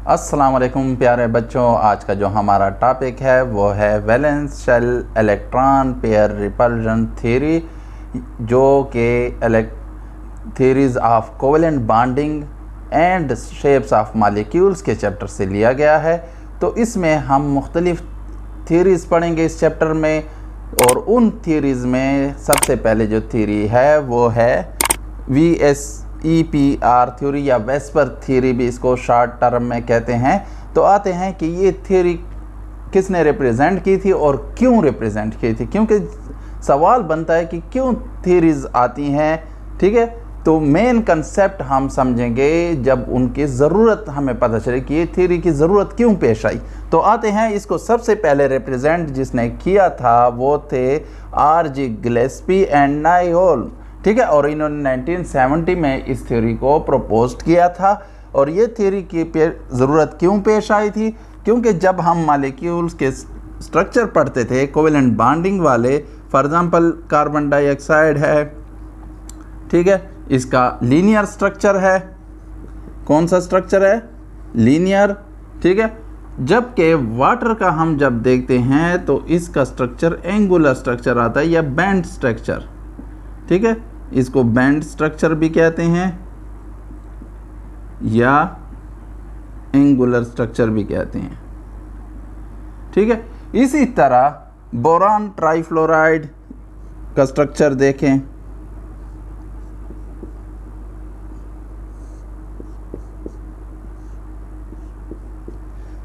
अस्सलाम वालेकुम प्यारे बच्चों, आज का जो हमारा टॉपिक है वो है valence shell electron pair repulsion theory, जो कि theories of covalent bonding and shapes of molecules के चैप्टर से लिया गया है। तो इसमें हम मुख्तलिफ थ्योरीज़ पढ़ेंगे इस चैप्टर में, और उन थ्योरीज़ में सबसे पहले जो थ्योरी है वो है VSEPR थ्योरी या वेस्पर थ्योरी भी इसको शॉर्ट टर्म में कहते हैं। तो आते हैं कि ये थ्योरी किसने रिप्रेजेंट की थी और क्यों रिप्रेजेंट की थी, क्योंकि सवाल बनता है कि क्यों थ्योरीज आती हैं। ठीक है, तो मेन कंसेप्ट हम समझेंगे जब उनकी ज़रूरत हमें पता चले कि ये थ्योरी की ज़रूरत क्यों पेश आई। तो आते हैं, इसको सबसे पहले रिप्रेजेंट जिसने किया था वो थे R.G. Gillespie and Nyholm. ठीक है, और इन्होंने 1970 में इस थ्योरी को प्रपोज किया था। और ये थ्योरी की ज़रूरत क्यों पेश आई थी, क्योंकि जब हम मॉलिक्यूल्स के स्ट्रक्चर पढ़ते थे कोवेलेंट बॉन्डिंग वाले, फॉर एग्जांपल कार्बन डाइऑक्साइड है, ठीक है, इसका लीनियर स्ट्रक्चर है। कौन सा स्ट्रक्चर है? लीनियर। ठीक है, जबकि वाटर का हम जब देखते हैं तो इसका स्ट्रक्चर एंगुलर स्ट्रक्चर आता है या बैंड स्ट्रक्चर। ठीक है, इसको बैंड स्ट्रक्चर भी कहते हैं या एंगुलर स्ट्रक्चर भी कहते हैं। ठीक है, इसी तरह बोरान ट्राइफ्लोराइड का स्ट्रक्चर देखें,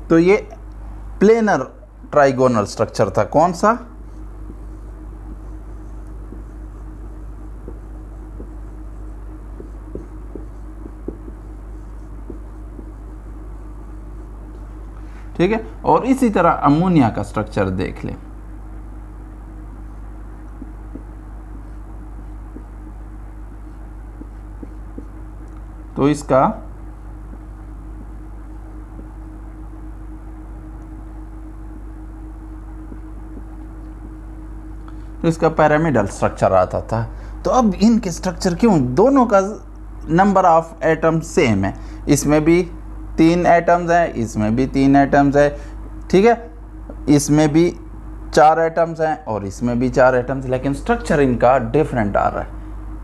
तो ये प्लेनर ट्राइगोनल स्ट्रक्चर था। कौन सा? ठीक है, और इसी तरह अमोनिया का स्ट्रक्चर देख लें, तो इसका पिरामिडल स्ट्रक्चर आता था। तो अब इनके स्ट्रक्चर क्यों, दोनों का नंबर ऑफ एटम सेम है, इसमें भी 3 एटम्स हैं, इसमें भी 3 एटम्स है। ठीक है, इसमें भी 4 एटम्स हैं और इसमें भी 4 एटम्स, लेकिन स्ट्रक्चर इनका डिफरेंट आ रहा है।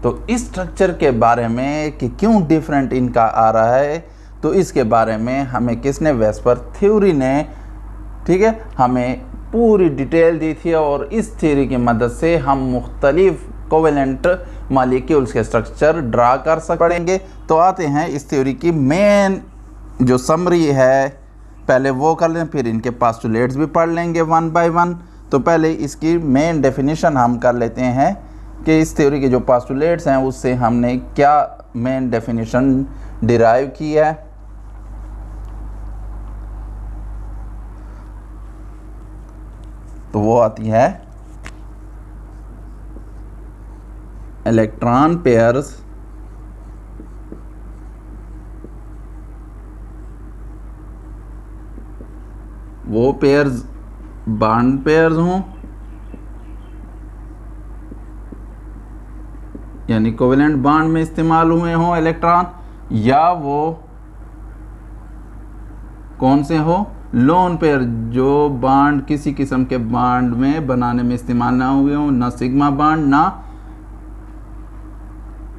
तो इस स्ट्रक्चर के बारे में कि क्यों डिफरेंट इनका आ रहा है, तो इसके बारे में हमें किसने? वेस्पर थ्योरी ने, ठीक है, हमें पूरी डिटेल दी थी। और इस थ्योरी की मदद से हम मुख्तलिफ कोवेलेंट मॉलिक्यूल्स के स्ट्रक्चर ड्रा कर पड़ेंगे। तो आते हैं इस थ्योरी की मेन जो समरी है, पहले वो कर लें, फिर इनके पोस्टुलेट्स भी पढ़ लेंगे वन बाय वन। तो पहले इसकी मेन डेफिनेशन हम कर लेते हैं कि इस थ्योरी के जो पोस्टुलेट्स हैं उससे हमने क्या मेन डेफिनेशन डिराइव की है। तो वो आती है इलेक्ट्रॉन पेयर्स वो पेयर्स बॉन्ड पेयर्स हों, यानी कोवेलेंट बॉन्ड में इस्तेमाल हुए हों इलेक्ट्रॉन, या वो कौन से हो? लोन पेयर, जो बॉन्ड किसी किस्म के बॉन्ड में बनाने में इस्तेमाल ना हुए हों, ना सिग्मा बॉन्ड ना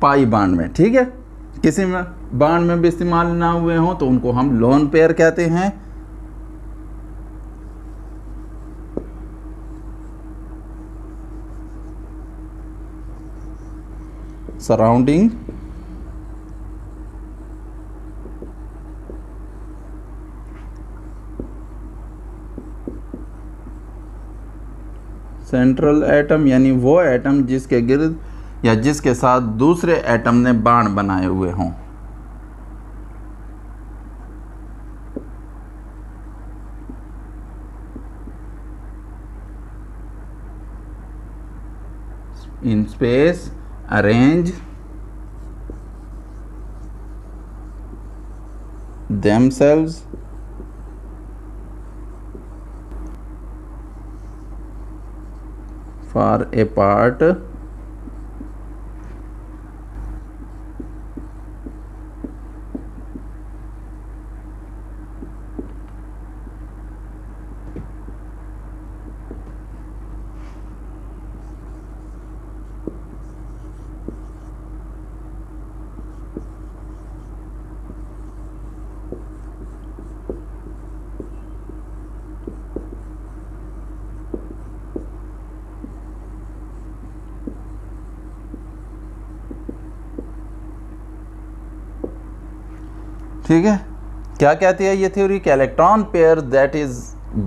पाई बॉन्ड में। ठीक है, किसी में बॉन्ड में भी इस्तेमाल ना हुए हों तो उनको हम लोन पेयर कहते हैं। सराउंडिंग सेंट्रल एटम, यानी वो एटम जिसके गिर्द या जिसके साथ दूसरे एटम ने बॉन्ड बनाए हुए हों। In space arrange themselves far apart ठीक है, क्या कहती है ये थ्योरी कि electron pair that is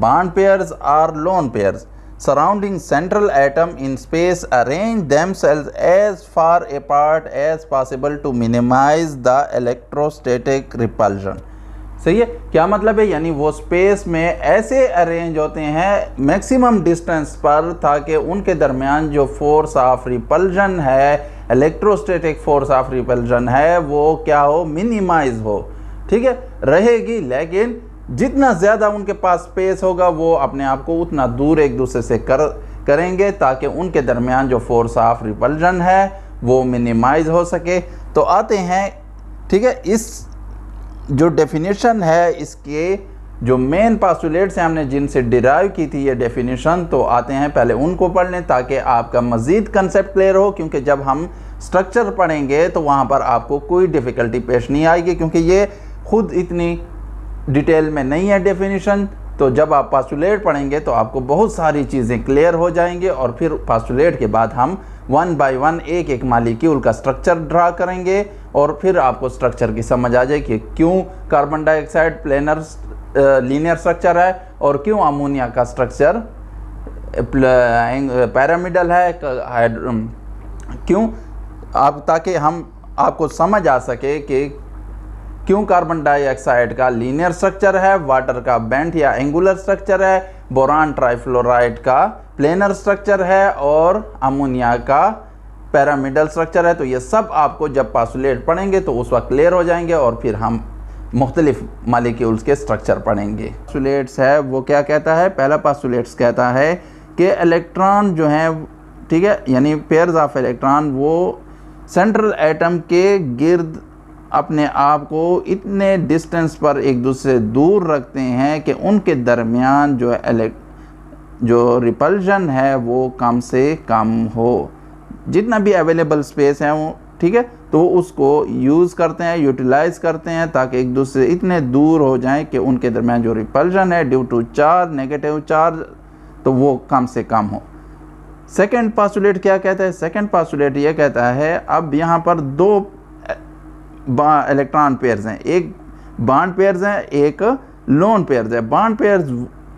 bond pairs or lone pairs surrounding central atom in space arrange themselves as far apart as possible to minimize the electrostatic repulsion। सही है, क्या मतलब है, यानी वो स्पेस में ऐसे अरेंज होते हैं मैक्सिमम डिस्टेंस पर ताकि उनके दरमियान जो फोर्स ऑफ रिपल्जन है, इलेक्ट्रोस्टैटिक फोर्स ऑफ रिपल्जन है, वो क्या हो, मिनिमाइज हो। ठीक है, रहेगी, लेकिन जितना ज़्यादा उनके पास स्पेस होगा वो अपने आप को उतना दूर एक दूसरे से करेंगे ताकि उनके दरमियान जो फोर्स ऑफ रिपल्जन है वो मिनिमाइज हो सके। तो आते हैं, ठीक है, इस जो डेफिनेशन है इसके जो मेन पास्टुलेट्स हैं हमने जिनसे डिराइव की थी ये डेफिनेशन, तो आते हैं पहले उनको पढ़ लें ताकि आपका मज़ीद कंसेप्ट क्लियर हो, क्योंकि जब हम स्ट्रक्चर पढ़ेंगे तो वहाँ पर आपको कोई डिफ़िकल्टी पेश नहीं आएगी, क्योंकि ये खुद इतनी डिटेल में नहीं है डेफिनेशन। तो जब आप पास्टुलेट पढ़ेंगे तो आपको बहुत सारी चीज़ें क्लियर हो जाएंगे और फिर पास्टुलेट के बाद हम वन बाय वन एक एक मालिक्यूल का स्ट्रक्चर ड्रा करेंगे और फिर आपको स्ट्रक्चर की समझ आ जाएगी कि क्यों carbon dioxide planar linear structure है और क्यों अमोनिया का स्ट्रक्चर पैरामिडल है, क्यों आप, ताकि हम आपको समझ आ सके कि क्यों कार्बन डाइऑक्साइड का लीनियर स्ट्रक्चर है, वाटर का बेंट या एंगुलर स्ट्रक्चर है, बोरान ट्राइफ्लोराइड का प्लेनर स्ट्रक्चर है और अमोनिया का पैरामिडल स्ट्रक्चर है। तो ये सब आपको जब पास्टुलेट पढ़ेंगे तो उस वक्त क्लियर हो जाएंगे और फिर हम मुख्तलिफ मालिक्यूल्स के स्ट्रक्चर पढ़ेंगे। पास्टुलेट्स है वो क्या कहता है, पहला पास्टुलेट्स कहता है कि इलेक्ट्रॉन जो हैं, ठीक है, यानी पेयर्स ऑफ इलेक्ट्रॉन वो सेंट्रल एटम के गिर्द अपने आप को इतने डिस्टेंस पर एक दूसरे से दूर रखते हैं कि उनके दरमियान जो रिपल्जन है वो कम से कम हो। जितना भी अवेलेबल स्पेस है वो, ठीक है, तो उसको यूज़ करते हैं, यूटिलाइज़ करते हैं ताकि एक दूसरे से इतने दूर हो जाएं कि उनके दरमियान जो रिपल्जन है due to charge, negative charge, तो वो कम से कम हो। सेकेंड पास्टुलेट क्या कहता है, सेकेंड पास्टुलेट ये कहता है अब यहाँ पर दो इलेक्ट्रॉन पेयर्स हैं, एक बॉन्ड पेयर्स हैं, एक लोन पेयर्स है। बॉन्ड पेयर्स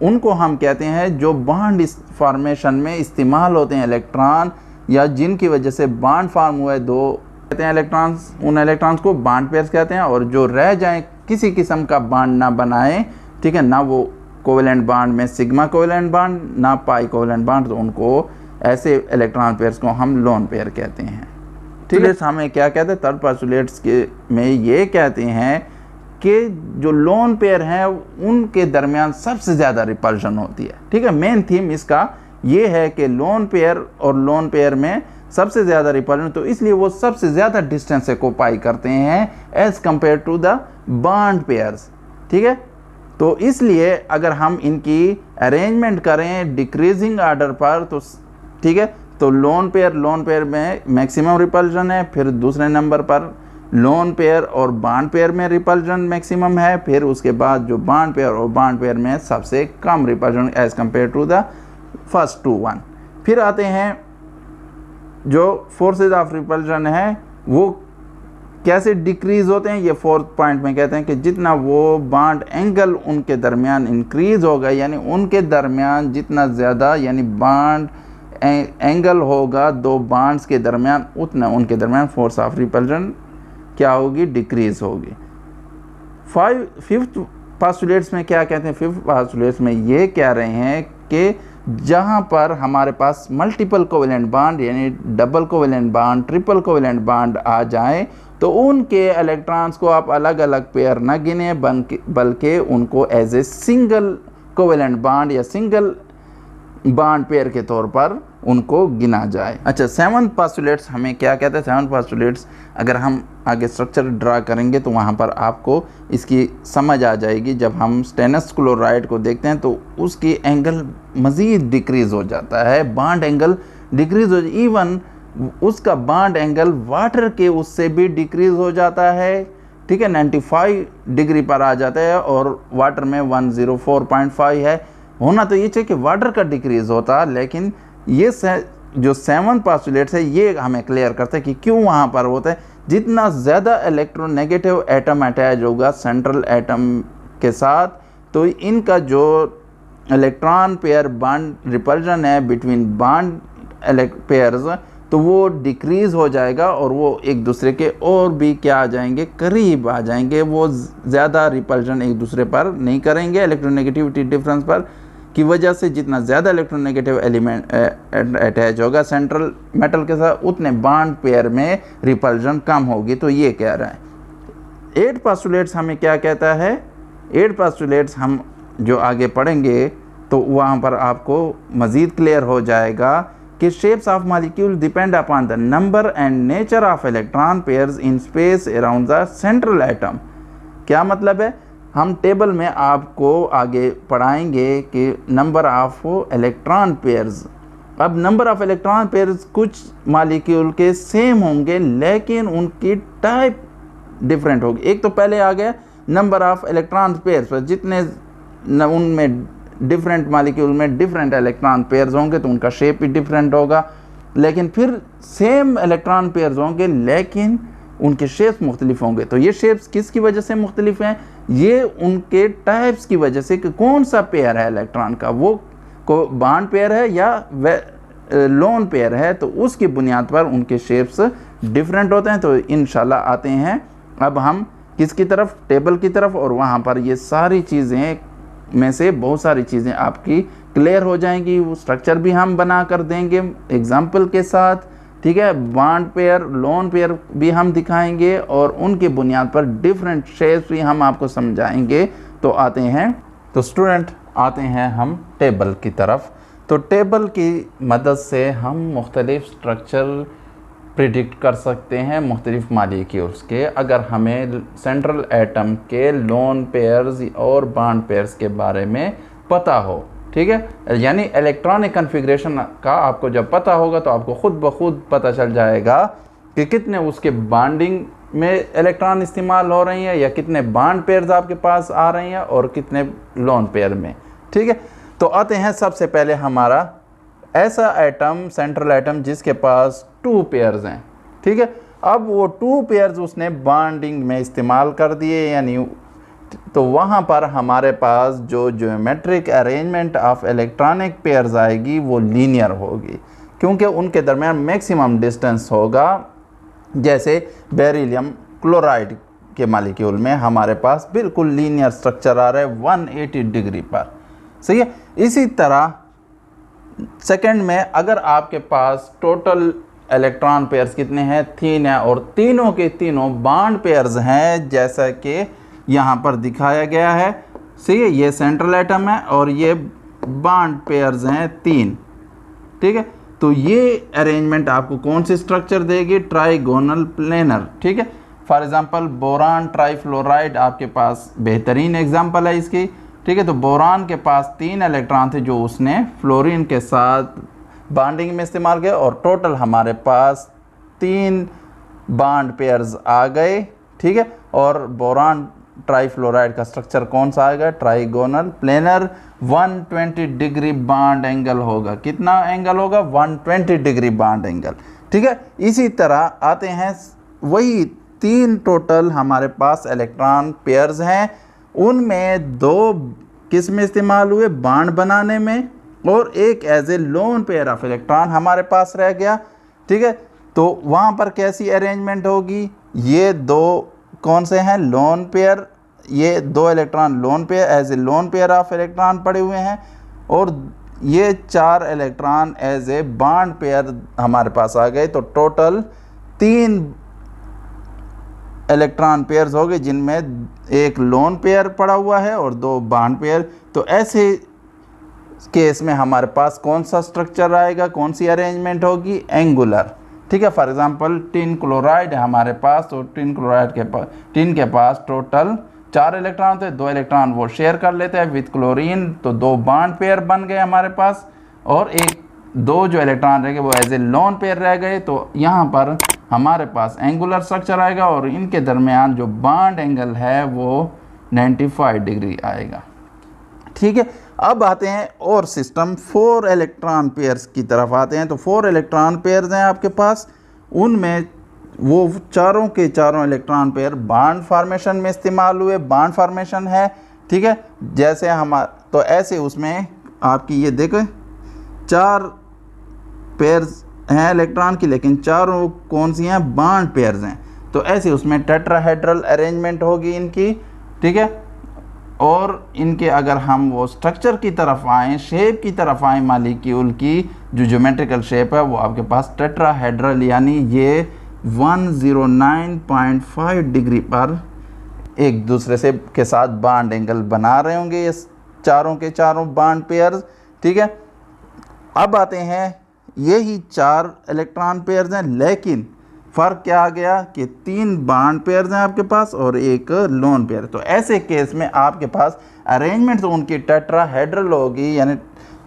उनको हम कहते हैं जो बॉन्ड फॉर्मेशन में इस्तेमाल होते हैं इलेक्ट्रॉन, या जिनकी वजह से बॉन्ड फॉर्म हुए दो कहते हैं इलेक्ट्रॉन्स, उन इलेक्ट्रॉन्स को बॉन्ड पेयर्स कहते हैं। और जो रह जाएं, किसी किस्म का बॉन्ड ना बनाएं, ठीक है, ना वो कोवेलेंट बॉन्ड में सिग्मा कोवेलेंट बॉन्ड, ना पाई कोवेलेंट बॉन्ड, तो उनको ऐसे इलेक्ट्रॉन पेयर्स को हम लोन पेयर कहते हैं। ठीक है, हमें क्या कहते हैं, थर्ड पास्टुलेट्स के में ये कहते हैं कि जो लोन पेयर हैं उनके दरमियान सबसे ज़्यादा रिपल्शन होती है। ठीक है, मेन थीम इसका ये है कि लोन पेयर और लोन पेयर में सबसे ज़्यादा रिपल्शन, तो इसलिए वो सबसे ज़्यादा डिस्टेंस से ऑक्युपाई करते हैं as compare to the bond pairs. ठीक है, तो इसलिए अगर हम इनकी अरेंजमेंट करें डिक्रीजिंग आर्डर पर तो ठीक है, तो लोन पेयर में मैक्सिमम रिपल्शन है, फिर दूसरे नंबर पर लोन पेयर और बॉन्ड पेयर में रिपल्शन मैक्सिमम है, फिर उसके बाद जो बॉन्ड पेयर और बॉन्ड पेयर में सबसे कम repulsion as compare to the first two one. फिर आते हैं जो फोर्सेज ऑफ रिपल्शन है वो कैसे डिक्रीज़ होते हैं, ये फोर्थ पॉइंट में कहते हैं कि जितना वो बॉन्ड एंगल उनके दरमियान इंक्रीज़ होगा, यानी उनके दरमियान जितना ज़्यादा यानी बॉन्ड एंगल होगा दो बॉन्ड्स के दरमियान, उतना उनके दरमियान फोर्स ऑफ रिपल्शन क्या होगी, डिक्रीज़ होगी। फिफ्थ पास्टुलेट्स में क्या कहते हैं, फिफ्थ पास्टुलेट्स में ये कह रहे हैं कि जहाँ पर हमारे पास मल्टीपल कोवेलेंट बॉन्ड यानी double covalent bond, triple covalent bond आ जाए तो उनके इलेक्ट्रॉन्स को आप अलग अलग पेयर न गिने बल्कि उनको as a single covalent bond या सिंगल बॉन्ड पेयर के तौर पर उनको गिना जाए। अच्छा, सेवंथ पास्टुलेट्स हमें क्या कहते हैं, सेवंथ पास्टुलेट्स अगर हम आगे स्ट्रक्चर ड्रा करेंगे तो वहाँ पर आपको इसकी समझ आ जाएगी। जब हम स्टेनस क्लोराइड को देखते हैं तो उसकी एंगल मज़ीद डिक्रीज़ हो जाता है, बॉन्ड एंगल डिक्रीज़ हो, इवन उसका बॉन्ड एंगल वाटर के उससे भी डिक्रीज़ हो जाता है। ठीक है, 95 डिग्री पर आ जाता है और वाटर में 104.5 है। होना तो ये चाहिए कि वाटर का डिक्रीज़ होता, लेकिन ये जो सेवंथ पास्टुलेट्स है ये हमें क्लियर करता है कि क्यों वहाँ पर होता है, जितना ज़्यादा इलेक्ट्रोनेगेटिव एटम अटैच होगा सेंट्रल एटम के साथ, तो इनका जो इलेक्ट्रॉन पेयर बॉन्ड रिपल्जन है बिटवीन बॉन्ड पेयर्स, तो वो डिक्रीज़ हो जाएगा और वो एक दूसरे के और भी क्या आ जाएंगे, करीब आ जाएंगे। वो ज़्यादा रिपल्जन एक दूसरे पर नहीं करेंगे इलेक्ट्रोनेगेटिविटी डिफरेंस पर की वजह से। जितना ज़्यादा इलेक्ट्रोनेगेटिव एलिमेंट अटैच होगा सेंट्रल मेटल के साथ, उतने बॉन्ड पेयर में रिपल्जन कम होगी। तो ये कह रहा है 8 पोस्टुलेट्स हमें क्या कहता है। 8 पोस्टुलेट्स हम जो आगे पढ़ेंगे तो वहाँ पर आपको मज़ीद क्लियर हो जाएगा कि shapes of molecule depend upon the number and nature of electron pairs in space around the central atom. क्या मतलब है, हम टेबल में आपको आगे पढ़ाएंगे कि नंबर ऑफ इलेक्ट्रॉन पेयर्स। अब नंबर ऑफ इलेक्ट्रॉन पेयर्स कुछ मॉलिक्यूल के सेम होंगे लेकिन उनकी टाइप डिफरेंट होगी। एक तो पहले आ गया नंबर ऑफ इलेक्ट्रॉन पेयर्स पर, जितने उनमें डिफरेंट मॉलिक्यूल में डिफरेंट इलेक्ट्रॉन पेयर्स होंगे तो उनका शेप भी डिफरेंट होगा। लेकिन फिर सेम इलेक्ट्रॉन पेयर्स होंगे लेकिन उनके शेप्स मुख्तलिफ होंगे। तो ये शेप्स किसकी वजह से मुख्तलिफ हैं, ये उनके टाइप्स की वजह से कि कौन सा पेयर है इलेक्ट्रॉन का, वो को बॉन्ड पेयर है या लोन पेयर है, तो उसकी बुनियाद पर उनके शेप्स डिफरेंट होते हैं। तो इंशाल्लाह आते हैं अब हम किसकी तरफ, टेबल की तरफ, और वहाँ पर ये सारी चीज़ें में से बहुत सारी चीज़ें आपकी क्लियर हो जाएंगी। वो स्ट्रक्चर भी हम बना कर देंगे एग्जाम्पल के साथ, ठीक है। बॉन्ड पेयर लोन पेयर भी हम दिखाएंगे और उनकी बुनियाद पर डिफरेंट शेप्स भी हम आपको समझाएंगे। तो आते हैं, तो स्टूडेंट आते हैं हम टेबल की तरफ। तो टेबल की मदद से हम मुख्तलिफ स्ट्रक्चर प्रिडिक्ट कर सकते हैं मुख्तलिफ मॉलिक्यूल्स के, अगर हमें सेंट्रल एटम के लोन पेयर्स और बॉन्ड पेयर्स के बारे में पता हो, ठीक है। यानी इलेक्ट्रॉनिक कन्फिग्रेशन का आपको जब पता होगा तो आपको खुद ब खुद पता चल जाएगा कि कितने उसके बॉन्डिंग में इलेक्ट्रॉन इस्तेमाल हो रही हैं या कितने बॉन्ड पेयर्स आपके पास आ रही हैं और कितने लोन पेयर में, ठीक है। तो आते हैं सबसे पहले हमारा ऐसा एटम सेंट्रल एटम जिसके पास 2 पेयर्स हैं, ठीक है। अब वो 2 पेयर्स उसने बॉन्डिंग में इस्तेमाल कर दिए, यानी तो वहाँ पर हमारे पास जो geometric arrangement of electronic pairs आएगी वो लीनियर होगी, क्योंकि उनके दरमियान मैक्सिमम डिस्टेंस होगा। जैसे बेरिलियम क्लोराइड के मॉलिक्यूल में हमारे पास बिल्कुल लीनियर स्ट्रक्चर आ रहा है 180 डिग्री पर, सही है। इसी तरह सेकंड में अगर आपके पास टोटल इलेक्ट्रॉन पेयर्स कितने हैं, 3 हैं, और तीनों के तीनों बॉन्ड पेयर्स हैं जैसा कि यहाँ पर दिखाया गया है, सही है। ये सेंट्रल एटम है और ये बॉन्ड पेयर्स हैं 3, ठीक है। तो ये अरेंजमेंट आपको कौन सी स्ट्रक्चर देगी, ट्राइगोनल प्लेनर, ठीक है। फॉर एग्जांपल बोरान ट्राइफ्लोराइड आपके पास बेहतरीन एग्जांपल है इसकी, ठीक है। तो बोरान के पास 3 इलेक्ट्रॉन थे जो उसने फ्लोरीन के साथ बॉन्डिंग में इस्तेमाल किया और टोटल हमारे पास 3 बॉन्ड पेयर्स आ गए, ठीक है। और बोरान ट्राइफ्लोराइड का स्ट्रक्चर कौन सा आएगा, trigonal planar. 120 degree bond angle होगा, कितना एंगल होगा, 120 डिग्री बॉन्ड एंगल, ठीक है। इसी तरह आते हैं वही 3 टोटल हमारे पास इलेक्ट्रॉन पेयर्स हैं, उनमें 2 किस में इस्तेमाल हुए, बॉन्ड बनाने में, और एक as a lone pair of electron हमारे पास रह गया, ठीक है। तो वहाँ पर कैसी अरेंजमेंट होगी, ये 2 कौन से हैं, लोन पेयर, ये 2 electron lone pair as a lone pair of electron पड़े हुए हैं, और ये 4 electron as a bond pair हमारे पास आ गए। तो टोटल 3 इलेक्ट्रॉन पेयर्स हो गए जिनमें एक लोन पेयर पड़ा हुआ है और 2 बॉन्ड पेयर। तो ऐसे केस में हमारे पास कौन सा स्ट्रक्चर आएगा, कौन सी अरेंजमेंट होगी, एंगुलर, ठीक है। फॉर एग्जांपल टिन क्लोराइड है हमारे पास, तो टिन क्लोराइड के पास, टिन के पास टोटल 4 इलेक्ट्रॉन थे, 2 इलेक्ट्रॉन वो शेयर कर लेते हैं विद क्लोरीन, तो 2 बॉन्ड पेयर बन गए हमारे पास, और 2 जो इलेक्ट्रॉन रह गए वो एज ए लोन पेयर रह गए। तो यहाँ पर हमारे पास एंगुलर स्ट्रक्चर आएगा और इनके दरमियान जो बॉन्ड एंगल है वो 95 डिग्री आएगा, ठीक है। अब आते हैं और सिस्टम 4 इलेक्ट्रॉन पेयर्स की तरफ आते हैं। तो 4 इलेक्ट्रॉन पेयर्स हैं आपके पास, उनमें वो चारों के चारों इलेक्ट्रॉन पेयर बॉन्ड फॉर्मेशन में इस्तेमाल हुए, बॉन्ड फॉर्मेशन है, ठीक है। जैसे हम तो ऐसे उसमें आपकी ये देखो 4 पेयर्स हैं इलेक्ट्रॉन की, लेकिन चारों कौन सी हैं, बॉन्ड पेयर्स हैं। तो ऐसे उसमें टेट्राहेड्रल अरेंजमेंट होगी इनकी, ठीक है। और इनके अगर हम वो स्ट्रक्चर की तरफ आएँ, शेप की तरफ आएँ, मॉलिक्यूल की जो ज्योमेट्रिकल शेप है वो आपके पास टेट्राहेड्रल, यानी ये 109.5 डिग्री पर एक दूसरे से के साथ बॉन्ड एंगल बना रहे होंगे ये चारों के चारों बॉन्ड पेयर्स, ठीक है। अब आते हैं, यही 4 इलेक्ट्रॉन पेयर्स हैं, लेकिन फ़र्क क्या आ गया कि 3 बॉन्ड पेयर्स हैं आपके पास और एक लोन पेयर। तो ऐसे केस में आपके पास अरेंजमेंट तो उनकी टेट्राहेड्रल होगी, यानी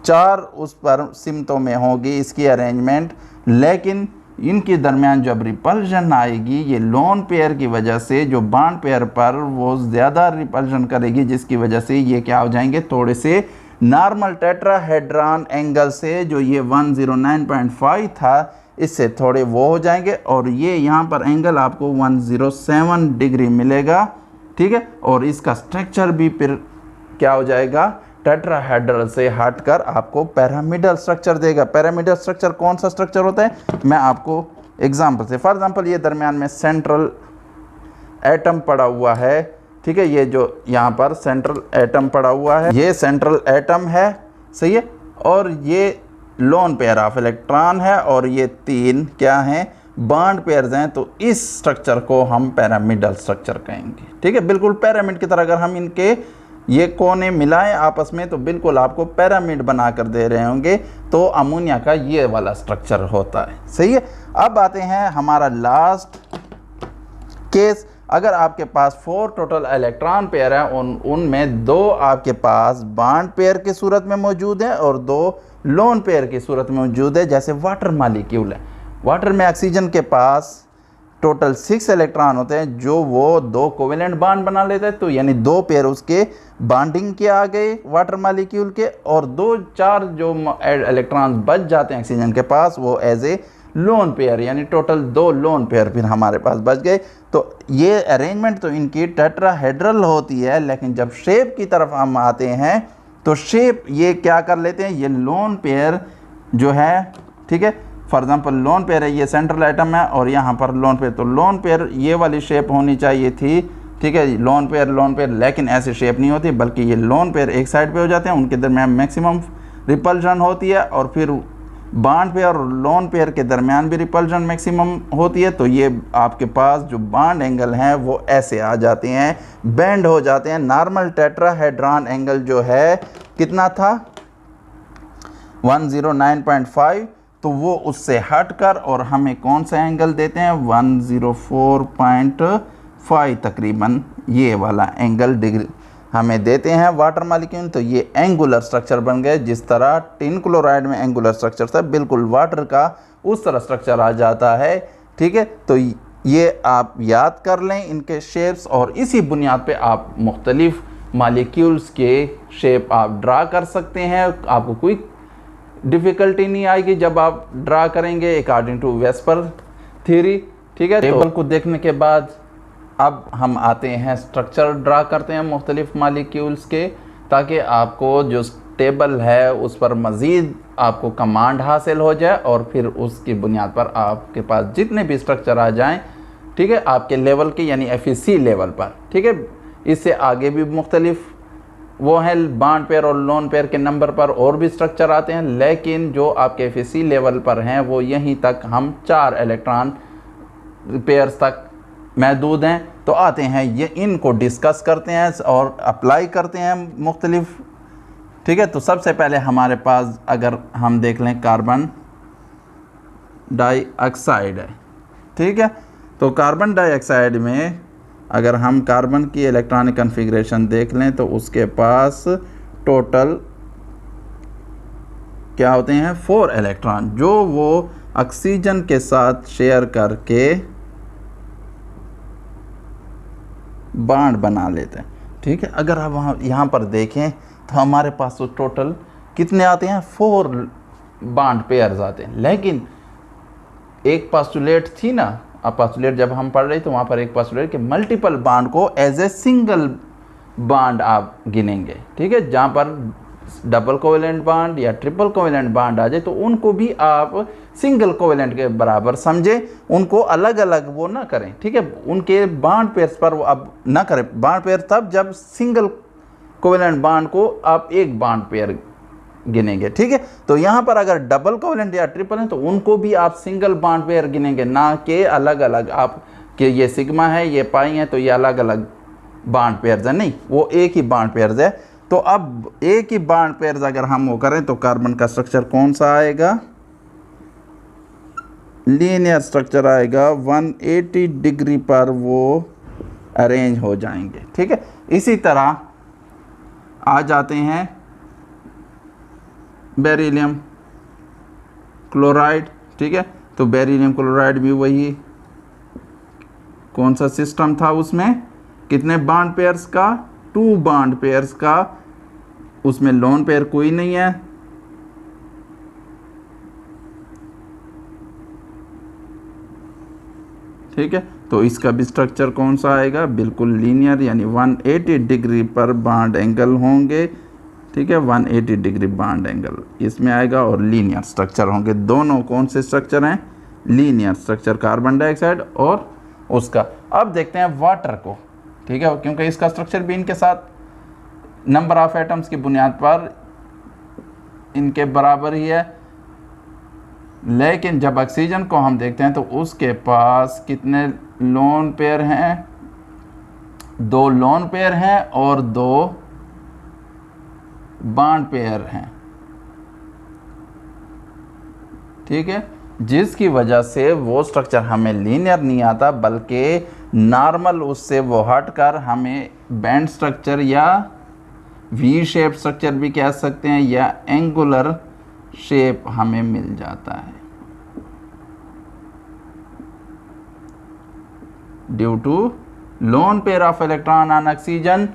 4 उस पर सिमतों में होगी इसकी अरेंजमेंट, लेकिन इनके दरमियान जब रिपल्शन आएगी ये लोन पेयर की वजह से जो बॉन्ड पेयर पर वो ज़्यादा रिपल्शन करेगी, जिसकी वजह से ये क्या हो जाएंगे, थोड़े से नॉर्मल टेट्राहेड्रॉन एंगल से जो ये 109.5 था इससे थोड़े वो हो जाएंगे, और ये यहाँ पर एंगल आपको 107 डिग्री मिलेगा, ठीक है। और इसका स्ट्रक्चर भी फिर क्या हो जाएगा, टेट्राहेड्रल से हटकर आपको पिरामिडल स्ट्रक्चर देगा। पिरामिडल स्ट्रक्चर कौन सा स्ट्रक्चर होता है, मैं आपको एग्जांपल से, फॉर एग्जांपल ये दरमियान में सेंट्रल एटम पड़ा हुआ है, ठीक है। ये जो यहाँ पर सेंट्रल एटम पड़ा हुआ है, ये सेंट्रल एटम है, सही है। और ये लोन पेयर ऑफ इलेक्ट्रॉन है, और ये 3 क्या हैं, बॉन्ड पेयर्स हैं। तो इस स्ट्रक्चर को हम पिरामिडल स्ट्रक्चर कहेंगे, ठीक है। बिल्कुल पिरामिड की तरह अगर हम इनके ये कोने मिलाएं आपस में तो बिल्कुल आपको पिरामिड बना कर दे रहे होंगे। तो अमोनिया का ये वाला स्ट्रक्चर होता है, सही है। अब आते हैं हमारा लास्ट केस, अगर आपके पास 4 टोटल इलेक्ट्रॉन पेयर हैं, उनमें 2 आपके पास बॉन्ड पेयर की सूरत में मौजूद हैं और 2 लोन पेयर की सूरत में मौजूद है। जैसे वाटर मॉलिक्यूल है, वाटर में ऑक्सीजन के पास टोटल 6 इलेक्ट्रॉन होते हैं जो वो 2 कोवेलेंट बॉन्ड बना लेते हैं, तो यानी 2 पेयर उसके बॉन्डिंग के आ गए वाटर मॉलिक्यूल के, और 2-4 जो इलेक्ट्रॉन्स बच जाते हैं ऑक्सीजन के पास वो एज ए लोन पेयर, यानी टोटल 2 लोन पेयर फिर हमारे पास बच गए। तो ये अरेंजमेंट तो इनकी टेट्राहेड्रल होती है, लेकिन जब शेप की तरफ हम आते हैं तो शेप ये क्या कर लेते हैं, ये लोन पेयर जो है, ठीक है। फॉर एग्जांपल लोन पेयर है, ये सेंट्रल एटम है और यहाँ पर लोन पेयर, तो लोन पेयर ये वाली शेप होनी चाहिए थी, ठीक है। लोन पेयर, लेकिन ऐसी शेप नहीं होती, बल्कि ये लोन पेयर एक साइड पे हो जाते हैं, उनके दरमियान मैक्सिमम रिपल्शन होती है, और फिर बॉन्ड पेयर और लोन पेयर के दरमियान भी रिपल्शन मैक्सिमम होती है। तो ये आपके पास जो बॉन्ड एंगल हैं वो ऐसे आ जाते हैं, बेंड हो जाते हैं। नॉर्मल टेट्राहेड्रॉन एंगल जो है कितना था, 109.5, तो वो उससे हटकर और हमें कौन सा एंगल देते हैं, 104.5 तकरीबन, ये वाला एंगल डिग्री हमें देते हैं वाटर मॉलिक्यूल। तो ये एंगुलर स्ट्रक्चर बन गए, जिस तरह टिन क्लोराइड में एंगुलर स्ट्रक्चर था, बिल्कुल वाटर का उस तरह स्ट्रक्चर आ जाता है, ठीक है। तो ये आप याद कर लें इनके शेप्स, और इसी बुनियाद पे आप मुख्तलिफ मॉलिक्यूल्स के शेप आप ड्रा कर सकते हैं। आपको कोई डिफ़िकल्टी नहीं आएगी जब आप ड्रा करेंगे अकॉर्डिंग टू वेस्पर थ्योरी, ठीक है। टेबल को देखने के बाद अब हम आते हैं स्ट्रक्चर ड्रा करते हैं मुख्तलिफ मॉलिक्यूल्स के, ताकि आपको जो टेबल है उस पर मज़ीद आपको कमांड हासिल हो जाए, और फिर उसकी बुनियाद पर आपके पास जितने भी स्ट्रक्चर आ जाएं, ठीक है, आपके लेवल के यानी FEC लेवल पर, ठीक है। इससे आगे भी मुख्तलिफ वो हैं बॉन्ड पेयर और लोन पेयर के नंबर पर और भी स्ट्रक्चर आते हैं, लेकिन जो आपके FEC लेवल पर हैं वो यहीं तक हम 4 इलेक्ट्रॉन पेयर्स तक महदूद हैं। तो आते हैं ये इनको डिस्कस करते हैं और अप्लाई करते हैं मुख्तलिफ, ठीक है। तो सबसे पहले हमारे पास अगर हम देख लें कार्बन डाइऑक्साइड है, ठीक है। तो कार्बन डाइऑक्साइड में अगर हम कार्बन की इलेक्ट्रॉनिक कन्फिग्रेशन देख लें तो उसके पास टोटल क्या होते हैं, 4 इलेक्ट्रॉन, जो वो ऑक्सीजन के साथ शेयर करके बॉन्ड बना लेते हैं, ठीक है। अगर अब हम यहाँ पर देखें तो हमारे पास तो टोटल कितने आते हैं, 4 बॉन्ड पेयर्स आते हैं, लेकिन एक पोस्टुलेट थी ना अब पोस्टुलेट जब हम पढ़ रहे तो वहाँ पर एक पोस्टुलेट कि मल्टीपल बॉन्ड को एज ए सिंगल बॉन्ड आप गिनेंगे, ठीक है। जहाँ पर डबल कोवेलेंट बॉन्ड या ट्रिपल कोवेलेंट बॉन्ड आ जाए तो उनको भी आप सिंगल कोवेलेंट के बराबर समझें, उनको अलग अलग वो ना करें, ठीक है। उनके बॉन्ड पेयर्स पर वो अब ना करें। बॉन्ड पेयर तब जब सिंगल कोवेलेंट बॉन्ड को आप एक बॉन्ड पेयर गिनेंगे, ठीक है। तो यहाँ पर अगर डबल कोवेलेंट या ट्रिपल है तो उनको भी आप सिंगल बॉन्ड पेयर गिनेंगे, ना कि अलग अलग आप कि ये सिग्मा है ये पाई है तो ये अलग अलग बॉन्ड पेयर्स है, नहीं, वो एक ही बॉन्ड पेयर्स है। तो अब एक ही बॉन्ड पेयर्स अगर हम वो करें तो कार्बन का स्ट्रक्चर कौन सा आएगा? लीनियर स्ट्रक्चर आएगा। 180 डिग्री पर वो अरेंज हो जाएंगे, ठीक है। इसी तरह आ जाते हैं बेरिलियम क्लोराइड, ठीक है। तो बेरिलियम क्लोराइड भी वही कौन सा सिस्टम था, उसमें कितने बॉन्ड पेयर्स का? 2 बॉन्ड पेयर्स का, उसमें लोन पेयर कोई नहीं है, ठीक है। तो इसका भी स्ट्रक्चर कौन सा आएगा? बिल्कुल लीनियर, यानी 180 डिग्री पर बॉन्ड एंगल होंगे, ठीक है। 180 डिग्री बॉन्ड एंगल इसमें आएगा और लीनियर स्ट्रक्चर होंगे। दोनों कौन से स्ट्रक्चर हैं? लीनियर स्ट्रक्चर, कार्बन डाइऑक्साइड और उसका। अब देखते हैं वाटर को, ठीक है, क्योंकि इसका स्ट्रक्चर भी इनके साथ नंबर ऑफ एटम्स की बुनियाद पर इनके बराबर ही है। लेकिन जब ऑक्सीजन को हम देखते हैं तो उसके पास कितने लोन पेयर हैं? 2 लोन पेयर हैं और 2 बॉन्ड पेयर हैं, ठीक है। जिसकी वजह से वो स्ट्रक्चर हमें लीनियर नहीं आता, बल्कि नॉर्मल उससे वो हटकर हमें बैंड स्ट्रक्चर या वी शेप स्ट्रक्चर भी कह सकते हैं या एंगुलर शेप हमें मिल जाता है due to lone pair of electron on oxygen,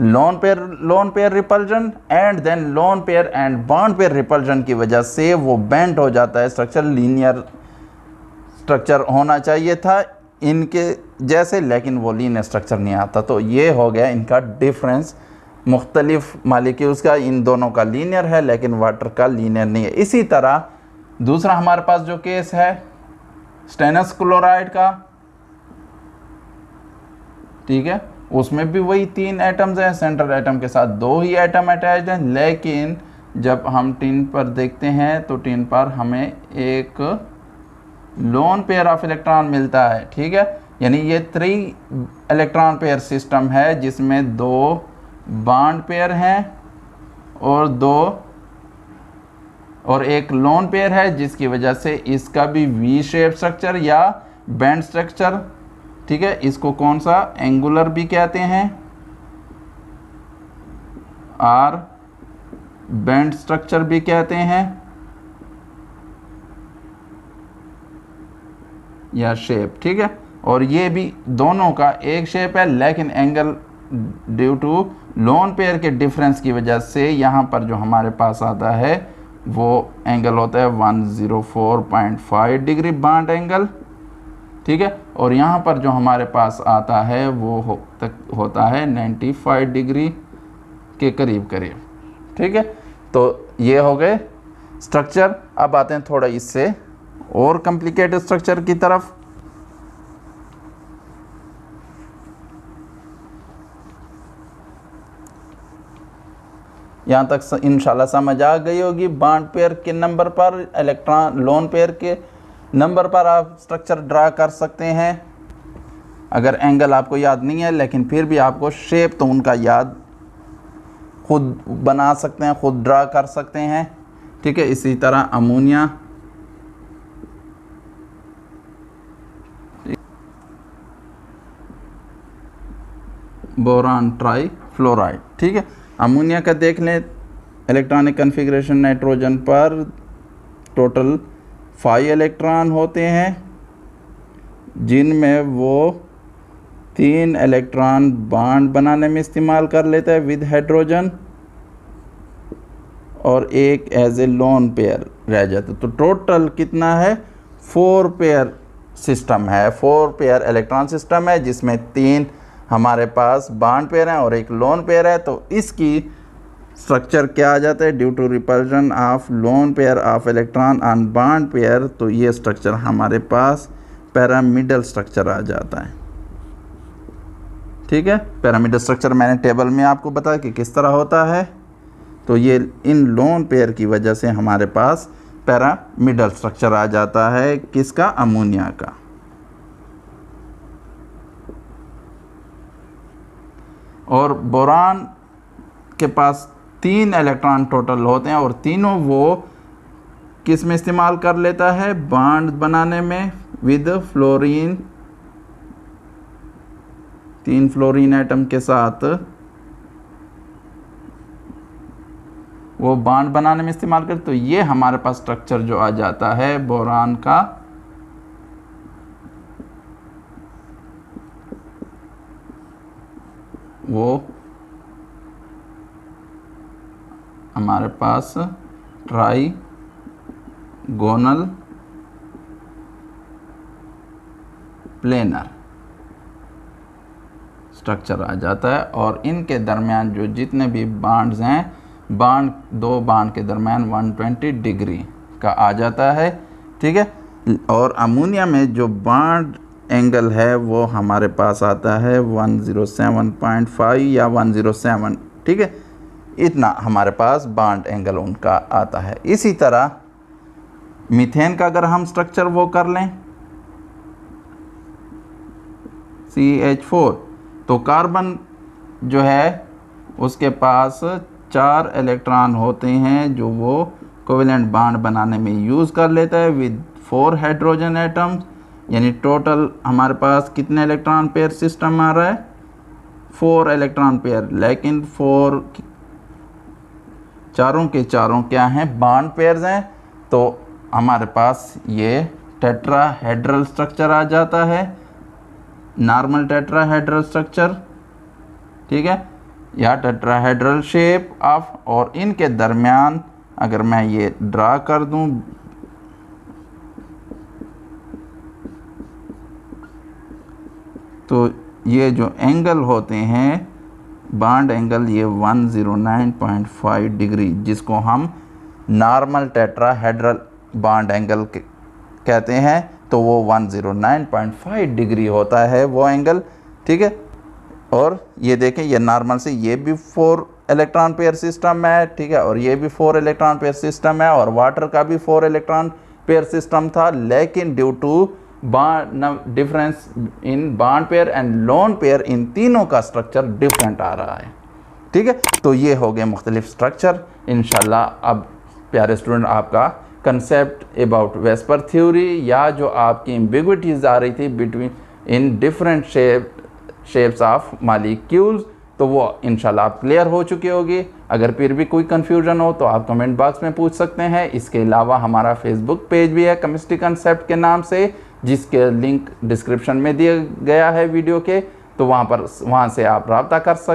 lone pair repulsion and then lone pair and bond pair repulsion की वजह से वो बेंड हो जाता है स्ट्रक्चर। लीनियर स्ट्रक्चर होना चाहिए था इनके जैसे, लेकिन वो लीनियर स्ट्रक्चर नहीं आता। तो ये हो गया इनका डिफरेंस। मुख्तलिफ मालिक्यूल्स का इन दोनों का लीनियर है लेकिन वाटर का लीनियर नहीं है। इसी तरह दूसरा हमारे पास जो केस है स्टेनस क्लोराइड का, ठीक है, उसमें भी वही 3 एटम्स हैं, सेंट्रल एटम के साथ 2 ही एटम अटैच्ड हैं। लेकिन जब हम टिन पर देखते हैं तो टिन पर हमें एक लोन पेयर ऑफ इलेक्ट्रॉन मिलता है, ठीक है। यानी ये 3 इलेक्ट्रॉन पेयर सिस्टम है जिसमें 2 बॉन्ड पेयर हैं और एक लोन पेयर है, जिसकी वजह से इसका भी वी शेप स्ट्रक्चर या बैंड स्ट्रक्चर, ठीक है। इसको कौन सा? एंगुलर भी कहते हैं और बैंड स्ट्रक्चर भी कहते हैं या शेप, ठीक है। और ये भी दोनों का एक शेप है, लेकिन angle due to lone pair के डिफरेंस की वजह से यहाँ पर जो हमारे पास आता है वो एंगल होता है 104.5 डिग्री बॉन्ड एंगल, ठीक है। और यहाँ पर जो हमारे पास आता है वो होता है 95 डिग्री के करीब, ठीक है। तो ये हो गए स्ट्रक्चर। अब आते हैं थोड़ा इससे और कॉम्प्लिकेटेड स्ट्रक्चर की तरफ। यहाँ तक इंशाल्लाह समझ आ गई होगी। बॉन्ड पेयर के नंबर पर, इलेक्ट्रॉन लोन पेयर के नंबर पर आप स्ट्रक्चर ड्रा कर सकते हैं। अगर एंगल आपको याद नहीं है लेकिन फिर भी आपको शेप तो उनका याद खुद बना सकते हैं, खुद ड्रा कर सकते हैं, ठीक है। इसी तरह अमोनिया, बोरान ट्राईफ्लोराइड, ठीक है। अमोनिया का देख लें, इलेक्ट्रॉनिक कन्फिग्रेशन नाइट्रोजन पर टोटल 5 इलेक्ट्रॉन होते हैं, जिनमें वो 3 इलेक्ट्रॉन बॉन्ड बनाने में इस्तेमाल कर लेता है विद हाइड्रोजन और एक एज ए लोन पेयर रह जाता है। तो टोटल कितना है? 4 पेयर सिस्टम है, 4 पेयर इलेक्ट्रॉन सिस्टम है, जिसमें 3 हमारे पास बॉन्ड पेयर हैं और एक लोन पेयर है। तो इसकी स्ट्रक्चर क्या आ जाता है, due to repulsion of lone pair of electron on bond pair, तो ये स्ट्रक्चर हमारे पास पिरामिडल स्ट्रक्चर आ जाता है। ठीक है, पिरामिडल स्ट्रक्चर मैंने टेबल में आपको बताया कि किस तरह होता है। तो ये इन लोन पेयर की वजह से हमारे पास पिरामिडल स्ट्रक्चर आ जाता है, किसका, अमोनिया का। और बोरान के पास 3 इलेक्ट्रॉन टोटल होते हैं और तीनों वो किस में इस्तेमाल कर लेता है, बॉन्ड बनाने में विद फ्लोरीन, 3 फ्लोरीन एटम के साथ वो बॉन्ड बनाने में इस्तेमाल कर। तो ये हमारे पास स्ट्रक्चर जो आ जाता है बोरान का, वो हमारे पास ट्राइगोनल प्लेनर स्ट्रक्चर आ जाता है। और इनके दरमियान जो जितने भी बॉन्ड्स हैं, बॉन्ड 2 बॉन्ड के दरमियान 120 डिग्री का आ जाता है। ठीक है, और अमोनिया में जो बॉन्ड एंगल है वो हमारे पास आता है 107.5 या 107। ठीक है, इतना हमारे पास बॉन्ड एंगल उनका आता है। इसी तरह मीथेन का अगर हम स्ट्रक्चर वो कर लें, CH4, तो कार्बन जो है उसके पास 4 इलेक्ट्रॉन होते हैं जो वो कोवेलेंट बॉन्ड बनाने में यूज़ कर लेता है विद 4 हाइड्रोजन एटम्स। यानी टोटल हमारे पास कितने इलेक्ट्रॉन पेयर सिस्टम आ रहा है, 4 इलेक्ट्रॉन पेयर। लेकिन 4 चारों के चारों क्या हैं, बॉन्ड पेयर्स हैं। तो हमारे पास ये टेट्राहेड्रल स्ट्रक्चर आ जाता है, नॉर्मल टेट्राहेड्रल स्ट्रक्चर। ठीक है, या टेट्राहेड्रल शेप ऑफ, और इनके दरमियान अगर मैं ये ड्रा कर दूं, तो ये जो एंगल होते हैं बॉन्ड एंगल, ये 109.5 डिग्री, जिसको हम नॉर्मल टेट्राहेड्रल बॉन्ड एंगल कहते हैं। तो वो 109.5 डिग्री होता है वो एंगल। ठीक है, और ये देखें, ये नॉर्मल से ये भी 4 इलेक्ट्रॉन पेयर सिस्टम है। ठीक है, और ये भी 4 इलेक्ट्रॉन पेयर सिस्टम है, और वाटर का भी 4 इलेक्ट्रॉन पेयर सिस्टम था। लेकिन due to difference in bond pair and lone pair, इन तीनों का स्ट्रक्चर डिफरेंट आ रहा है। ठीक है, तो ये हो गए मुख्तलिफ स्ट्रक्चर। इंशाल्लाह अब प्यारे स्टूडेंट आपका कंसेप्ट अबाउट वेस्पर थ्योरी, या जो आपकी एम्बिग्विटीज आ रही थी between in different shapes of molecules, तो वो इंशाल्लाह आप क्लियर हो चुकी होगी। अगर फिर भी कोई कन्फ्यूजन हो तो आप कमेंट बॉक्स में पूछ सकते हैं। इसके अलावा हमारा फेसबुक पेज भी है केमिस्ट्री कंसेप्ट के नाम से, जिसके लिंक डिस्क्रिप्शन में दिया गया है वीडियो के। तो वहाँ से आप रब्ता कर सकते